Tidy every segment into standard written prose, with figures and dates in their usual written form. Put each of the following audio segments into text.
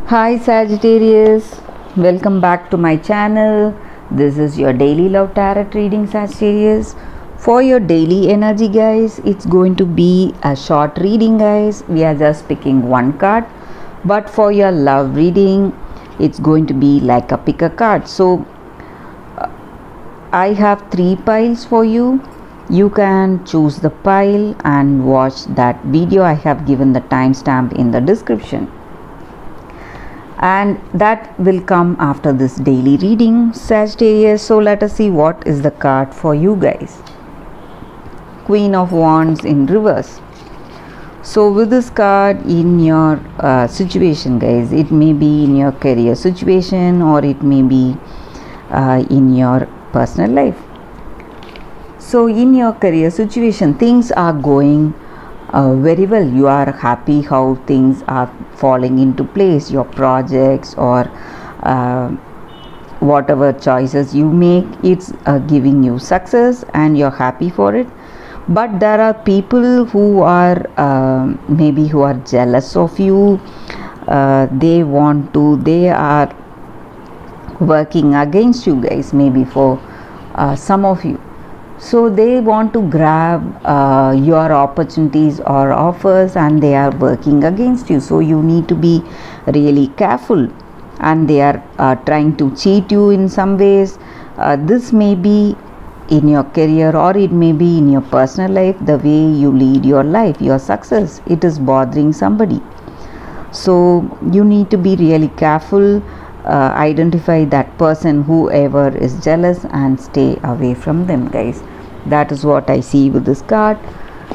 Hi Sagittarius, welcome back to my channel. This is your daily love tarot reading, Sagittarius. For your daily energy, guys, it's going to be a short reading, guys. We are just picking one card, but for your love reading, it's going to be like a pick a card. So I have 3 piles for you. You can choose the pile and watch that video. I have given the timestamp in the description, and that will come after this daily reading, Sagittarius. So let us see what is the card for you guys. Queen of Wands in reverse. So with this card in your situation, guys, it may be in your career situation or it may be in your personal life. So in your career situation, things are going very well. You are happy how things are falling into place. Your projects or whatever choices you make, it's giving you success and you're happy for it. But there are people who are maybe who are jealous of you. They are working against you guys, maybe for some of you. So they want to grab your opportunities or offers, and they are working against you. So you need to be really careful, and they are trying to cheat you in some ways. This may be in your career or it may be in your personal life. The way you lead your life, your success, it is bothering somebody. So you need to be really careful. Identify that person, whoever is jealous, and stay away from them, guys. That is what I see with this card.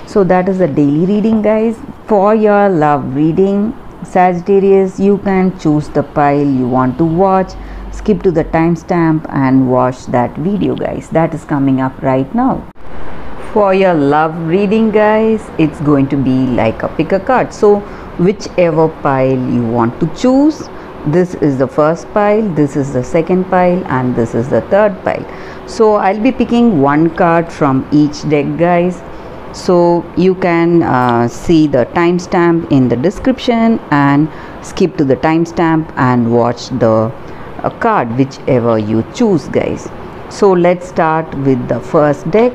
So that is the daily reading, guys. For your love reading, Sagittarius, you can choose the pile you want to watch, skip to the timestamp and watch that video, guys. That is coming up right now. For your love reading, guys, it's going to be like a pick a card. So whichever pile you want to choose, this is the first pile, this is the second pile, and this is the third pile. So I'll be picking one card from each deck, guys. So you can see the timestamp in the description and skip to the timestamp and watch the card whichever you choose, guys. So let's start with the first deck.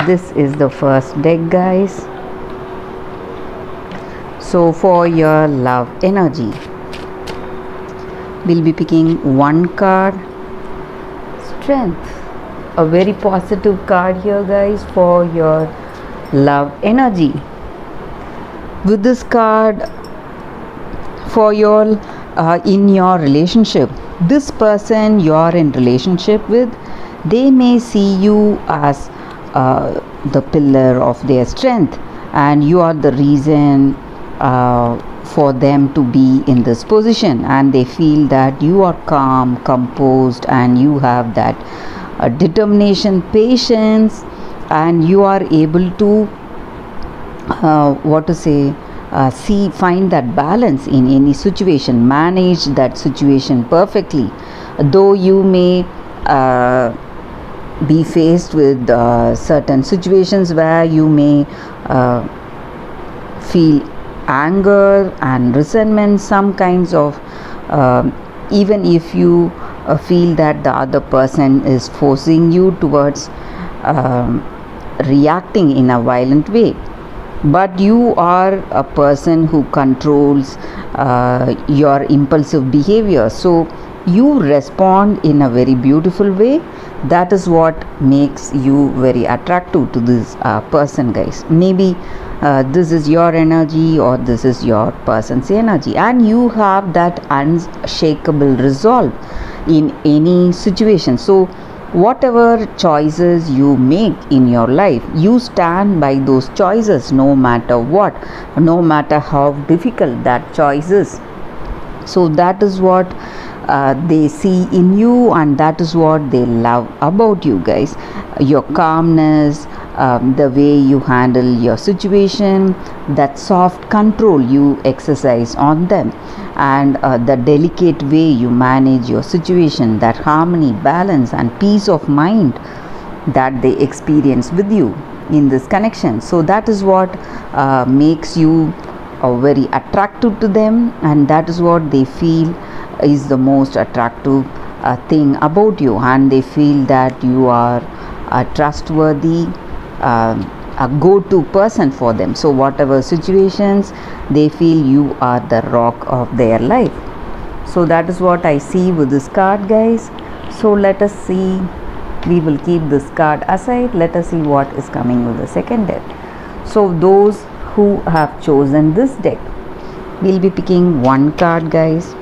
This is the first deck, guys. So for your love energy, we'll be picking one card, Strength. A very positive card here, guys, for your love energy. With this card, for your in your relationship, this person you're in relationship with, they may see you as the pillar of their strength, and you are the reason for them to be in this position, and they feel that you are calm, composed, and you have that determination, patience, and you are able to find that balance in any situation, manage that situation perfectly. Though you may be faced with certain situations where you may feel anger and resentment, some kinds of even if you feel that the other person is forcing you towards reacting in a violent way, but you are a person who controls your impulsive behavior, so you respond in a very beautiful way. That is what makes you very attractive to this person, guys. Maybe this is your energy or this is your person's energy, and you have that unshakable resolve in any situation. So whatever choices you make in your life, you stand by those choices no matter what, no matter how difficult that choice is. So that is what they see in you, and that is what they love about you, guys. Your calmness, the way you handle your situation, that soft control you exercise on them, and the delicate way you manage your situation, that harmony, balance, and peace of mind that they experience with you in this connection. So that is what makes you very attractive to them, and that is what they feel is the most attractive thing about you, and they feel that you are a trustworthy, a go-to person for them. So whatever situations, they feel you are the rock of their life. So that is what I see with this card, guys. So let us see, we will keep this card aside. Let us see what is coming with the second deck. So those who have chosen this deck, we'll be picking one card, guys,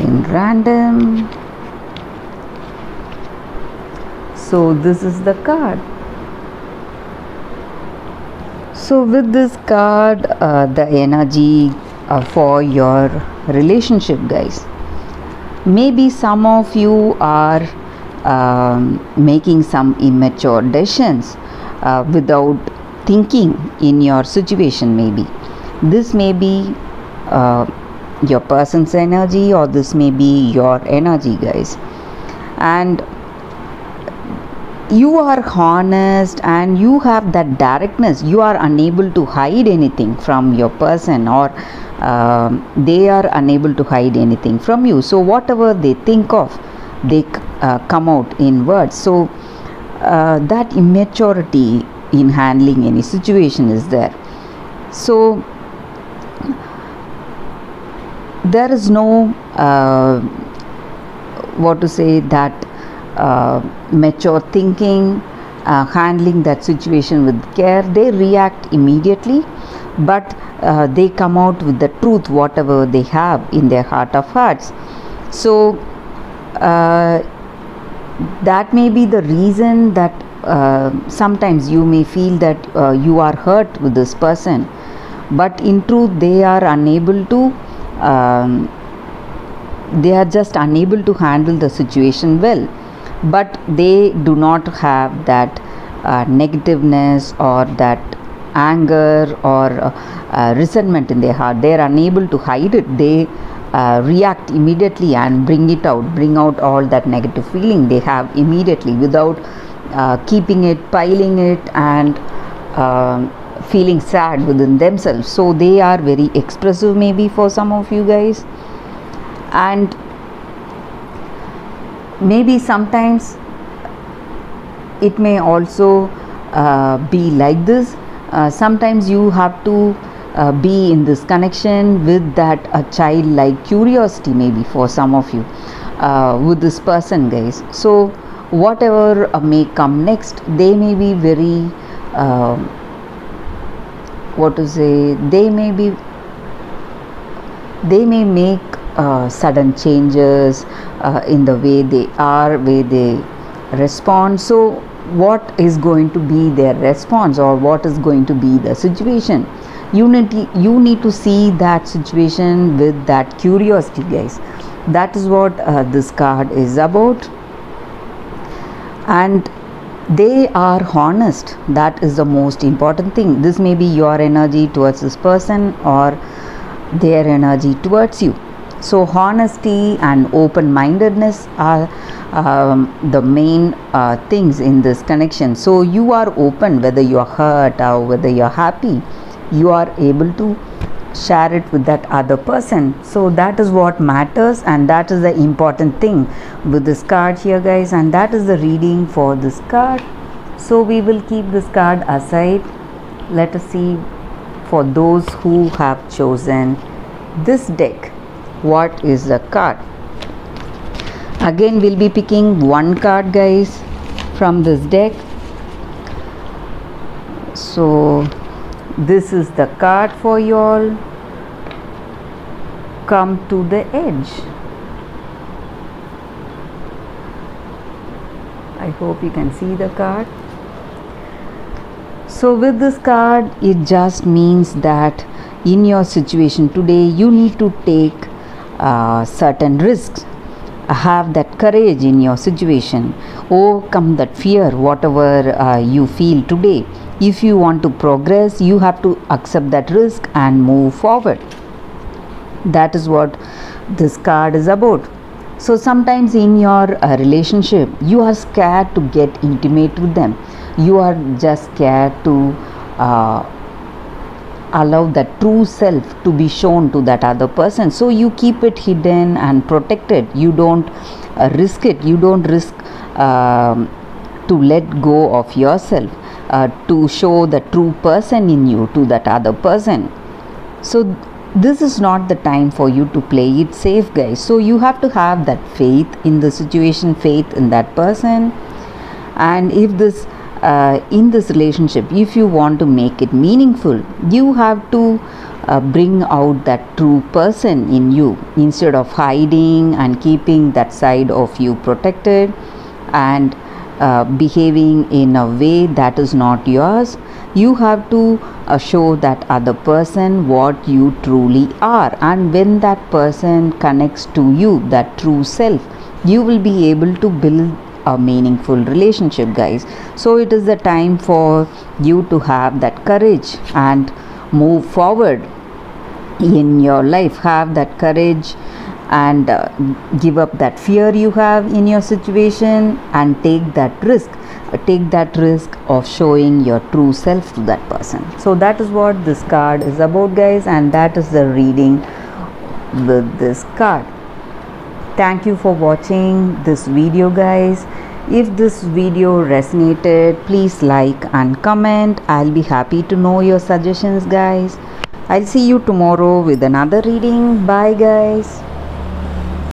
in random. So this is the card. So with this card, the energy for your relationship, guys, maybe some of you are making some immature decisions without thinking in your situation. Maybe this may be your person's energy, or this may be your energy, guys, and you are honest and you have that directness. You are unable to hide anything from your person, or they are unable to hide anything from you. So whatever they think of, they come out in words. So that immaturity in handling any situation is there. So there is no what to say, that mature thinking, handling that situation with care. They react immediately, but they come out with the truth, whatever they have in their heart of hearts. So that may be the reason that sometimes you may feel that you are hurt with this person, but in truth they are unable to they are just unable to handle the situation well, but they do not have that negativeness or that anger or resentment in their heart. They are unable to hide it. They react immediately and bring out all that negative feeling they have immediately, without keeping it, piling it, and feeling sad within themselves. So they are very expressive, maybe for some of you guys, and maybe sometimes it may also be like this. Sometimes you have to be in this connection with that childlike curiosity, maybe for some of you, with this person, guys. So whatever may come next, they may be very what to say, they may make sudden changes in the way they are, way they respond. So what is going to be their response, or what is going to be the situation? You need to see that situation with that curiosity, guys. That is what this card is about. And they are honest. That is the most important thing. This may be your energy towards this person, or their energy towards you. So honesty and open-mindedness are the main things in this connection. So you are open, whether you are hurt or whether you are happy, you are able to share it with that other person. So that is what matters, and that is the important thing with this card here, guys. And that is the reading for this card. So we will keep this card aside. Let us see, for those who have chosen this deck, what is the card. Again, we'll be picking one card, guys, from this deck. So this is the card for you all. Come to the edge. I hope you can see the card. So with this card, it just means that in your situation today, you need to take certain risks. Have that courage in your situation. Overcome that fear, whatever you feel today. If you want to progress, you have to accept that risk and move forward. That is what this card is about. So sometimes in your relationship, you are scared to get intimate with them. You are just scared to allow that true self to be shown to that other person. So you keep it hidden and protected. You don't risk it. You don't risk to let go of yourself to show the true person in you to that other person. So this is not the time for you to play it safe, guys. So you have to have that faith in the situation, faith in that person. And if this in this relationship, if you want to make it meaningful, you have to bring out that true person in you instead of hiding and keeping that side of you protected and behaving in a way that is not yours. You have to show that other person what you truly are, and when that person connects to you, that true self, you will be able to build a meaningful relationship, guys. So it is the time for you to have that courage and move forward in your life. Have that courage and give up that fear you have in your situation and take that risk of showing your true self to that person. So that is what this card is about, guys, and that is the reading with this card. Thank you for watching this video, guys. If this video resonated, please like and comment. I'll be happy to know your suggestions, guys. I'll see you tomorrow with another reading. Bye, guys.